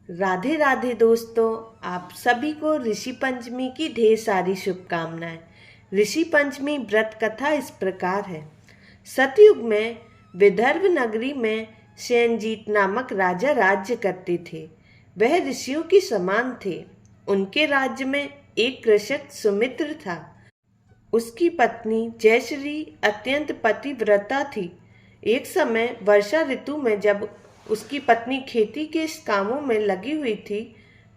राधे राधे दोस्तों, आप सभी को ऋषि पंचमी की ढेर सारी शुभकामनाएं। ऋषि पंचमी व्रत कथा इस प्रकार है। सतयुग में विदर्भ नगरी में सेनजीत नामक राजा राज्य करते थे। वह ऋषियों की समान थे। उनके राज्य में एक कृषक सुमित्र था। उसकी पत्नी जयश्री अत्यंत पतिव्रता थी। एक समय वर्षा ऋतु में जब उसकी पत्नी खेती के कामों में लगी हुई थी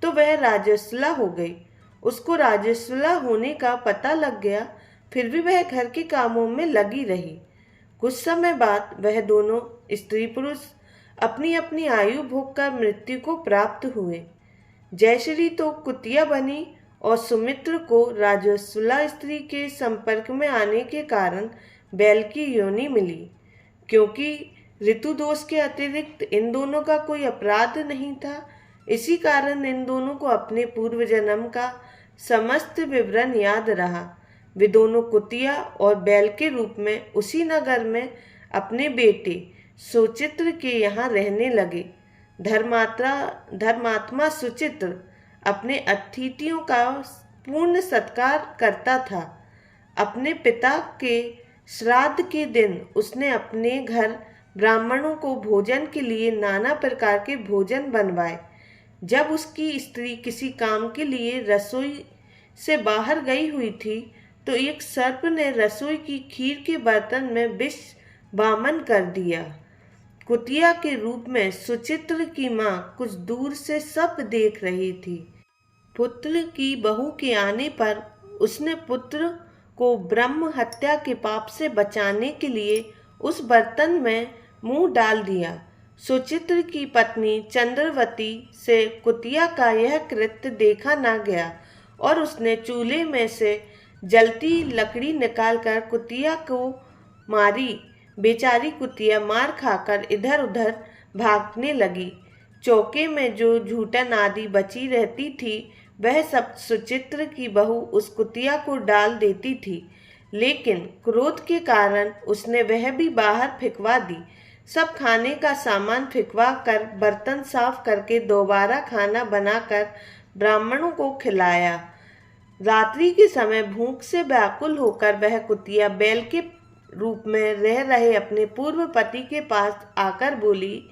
तो वह राजस्वला हो गई। उसको राजस्वला होने का पता लग गया, फिर भी वह घर के कामों में लगी रही। कुछ समय बाद वह दोनों स्त्री पुरुष अपनी अपनी आयु भोग कर मृत्यु को प्राप्त हुए। जयश्री तो कुतिया बनी और सुमित्र को राजस्वला स्त्री के संपर्क में आने के कारण बैल की योनि मिली। क्योंकि ऋतु दोष के अतिरिक्त इन दोनों का कोई अपराध नहीं था, इसी कारण इन दोनों को अपने पूर्व जन्म का समस्त विवरण याद रहा। वे दोनों कुतिया और बैल के रूप में उसी नगर में अपने बेटे सुचित्र के यहाँ रहने लगे। धर्मात्मा सुचित्र अपने अतिथियों का पूर्ण सत्कार करता था। अपने पिता के श्राद्ध के दिन उसने अपने घर ब्राह्मणों को भोजन के लिए नाना प्रकार के भोजन बनवाए। जब उसकी स्त्री किसी काम के लिए रसोई से बाहर गई हुई थी तो एक सर्प ने रसोई की खीर के बर्तन में विष बामन कर दिया। कुतिया के रूप में सुचित्र की मां कुछ दूर से सब देख रही थी। पुत्र की बहू के आने पर उसने पुत्र को ब्रह्म हत्या के पाप से बचाने के लिए उस बर्तन में मुंह डाल दिया। सुचित्र की पत्नी चंद्रवती से कुतिया का यह कृत्य देखा न गया और उसने चूल्हे में से जलती लकड़ी निकालकर कुतिया को मारी। बेचारी कुतिया मार खाकर इधर उधर भागने लगी। चौके में जो झूठन आदि बची रहती थी वह सब सुचित्र की बहू उस कुतिया को डाल देती थी, लेकिन क्रोध के कारण उसने वह भी बाहर फेंकवा दी। सब खाने का सामान फेंकवा कर बर्तन साफ करके दोबारा खाना बनाकर ब्राह्मणों को खिलाया। रात्रि के समय भूख से व्याकुल होकर वह कुतिया बैल के रूप में रह रहे अपने पूर्व पति के पास आकर बोली,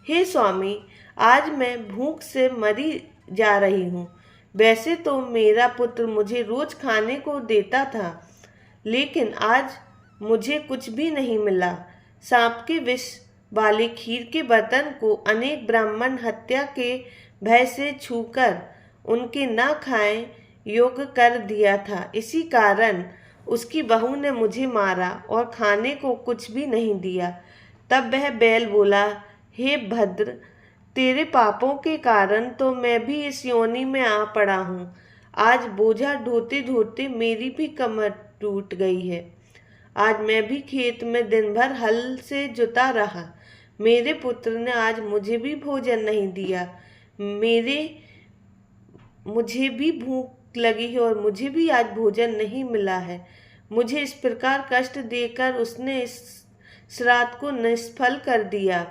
हे स्वामी, आज मैं भूख से मरी जा रही हूँ। वैसे तो मेरा पुत्र मुझे रोज खाने को देता था, लेकिन आज मुझे कुछ भी नहीं मिला। सांप के विष वाले खीर के बर्तन को अनेक ब्राह्मण हत्या के भय से छूकर उनके न खाएं योग्य कर दिया था। इसी कारण उसकी बहू ने मुझे मारा और खाने को कुछ भी नहीं दिया। तब वह बैल बोला, हे भद्र, तेरे पापों के कारण तो मैं भी इस योनि में आ पड़ा हूँ। आज बोझा ढोते ढोते मेरी भी कमर टूट गई है। आज मैं भी खेत में दिन भर हल से जुता रहा। मेरे पुत्र ने आज मुझे भी भोजन नहीं दिया। मुझे भी भूख लगी है और मुझे भी आज भोजन नहीं मिला है। मुझे इस प्रकार कष्ट देकर उसने इस श्राद्ध को निष्फल कर दिया।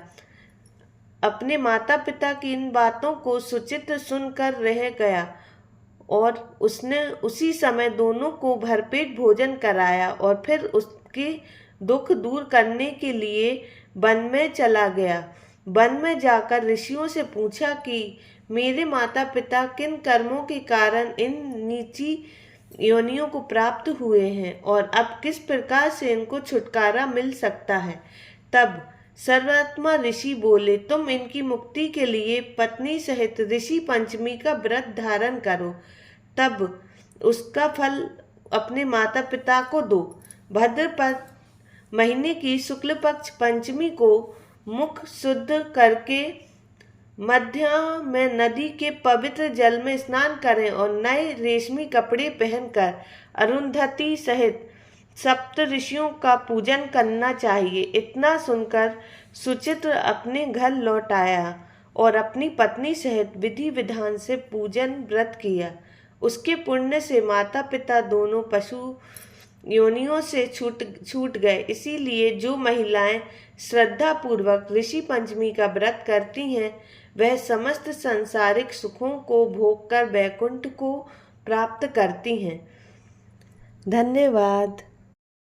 अपने माता पिता की इन बातों को सुचित्र सुनकर रह गया और उसने उसी समय दोनों को भरपेट भोजन कराया और फिर उसके दुख दूर करने के लिए वन में चला गया। वन में जाकर ऋषियों से पूछा कि मेरे माता पिता किन कर्मों के कारण इन नीची योनियों को प्राप्त हुए हैं और अब किस प्रकार से इनको छुटकारा मिल सकता है। तब सर्वात्मा ऋषि बोले, तुम इनकी मुक्ति के लिए पत्नी सहित ऋषि पंचमी का व्रत धारण करो, तब उसका फल अपने माता पिता को दो। भाद्रपद महीने की शुक्ल पक्ष पंचमी को मुख शुद्ध करके मध्य में नदी के पवित्र जल में स्नान करें और नए रेशमी कपड़े पहनकर अरुंधति सहित सप्त ऋषियों का पूजन करना चाहिए। इतना सुनकर सुचित्र अपने घर लौट आया और अपनी पत्नी सहित विधि विधान से पूजन व्रत किया। उसके पुण्य से माता पिता दोनों पशु योनियों से छूट गए। इसीलिए जो महिलाएं श्रद्धा पूर्वक ऋषि पंचमी का व्रत करती हैं वह समस्त सांसारिक सुखों को भोग कर वैकुंठ को प्राप्त करती हैं। धन्यवाद।